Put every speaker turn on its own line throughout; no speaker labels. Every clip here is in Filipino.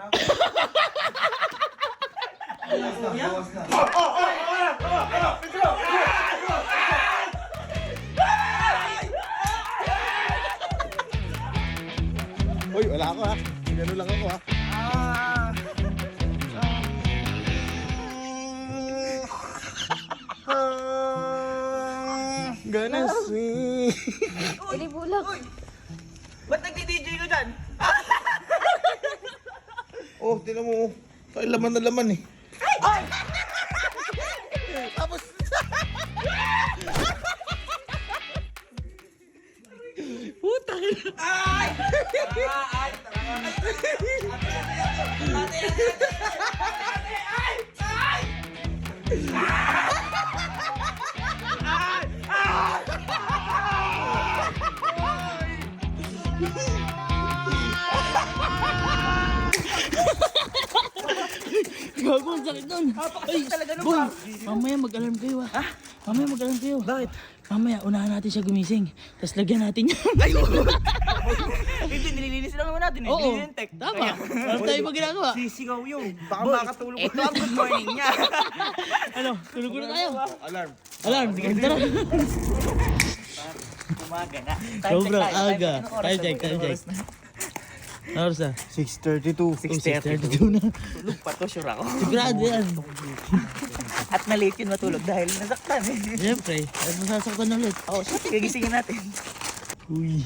na.
Bawas na.
Uy, wala ako ha. Ganun lang ako ha. Gonna sing.
Ili bulak.
Ba't nagdi-DJ ka dyan?
Oh, tinan mo. Ay, laman na laman eh.
Ay!
Tapos... Puta ka na.
Ay! Ay!
Gago, ang sakit nun. Ay, boy, mamaya mag-alarm kayo ha. Mamaya mag-alarm kayo.
Bakit?
Mamaya, unahan natin siya gumising. Tapos lagyan natin yan.
Hindi, nililinis lang naman natin eh.
Oo,
Nililintek.
tama. Ano tayo ba ginagawa?
Sisigaw yun. Baka makatulog. Ito ang good morning niya.
Ano, tulog na tayo.
Alarm.
Alarm, tara.
Umaga na.
Sobrang aga. Time check. Ano oras na?
6:32.
6:32 na.
Tulog pa to, sure ako.
Sigurado yan.
At na-late yun matulog dahil nasaktan eh.
Siyempre, at masasaktan ulit.
Oo, shit, gagisingin natin.
Uy.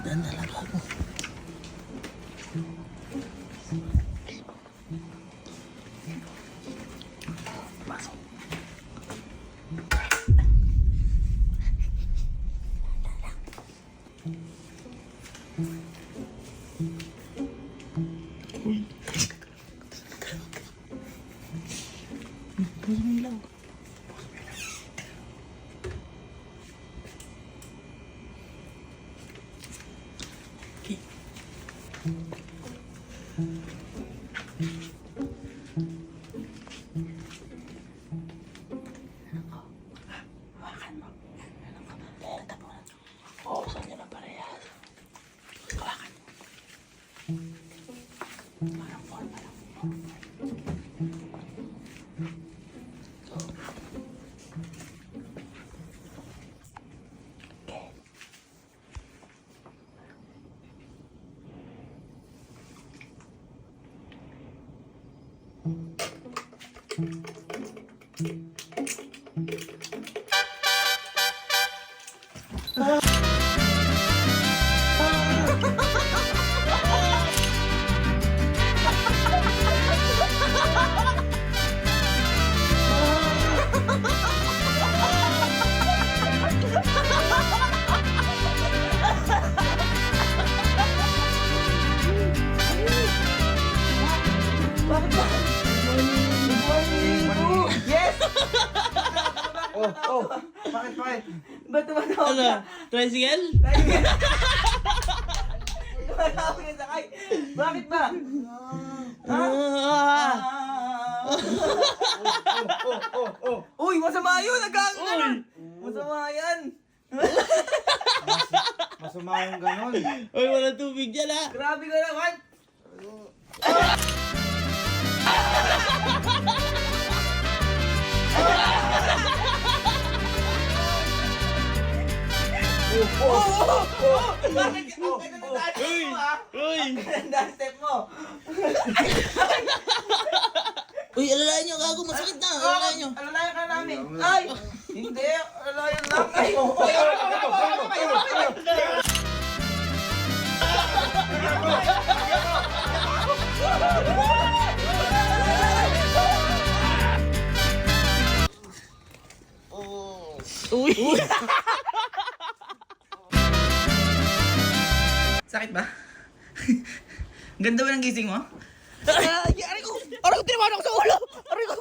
Danda lang ako.
Yes!
Oh. Bakit?
Ba't tumatawag
Ano?
ka?
Tricycle?
Tumatawag ka sakay. Bakit ba?
Ah!
Uy, masama yun! Nagkakaroon! Masama yan!
Masama yung ganon.
Uy, walang tubig dyan ha.
Grabe ka naman! Bakit ka?
Uy! Uy!
Step mo!
Uy, alalayan nyo, gago, masakit na. Alalayan nyo.
Alalayan ka namin! Ay! Hindi! Alalayan lang! Ay!
Uy!
Sakit ba? Ganda ba ng gising mo? Aray ko! Aray ko! Tinamaan ako sa ulo! Aray ko!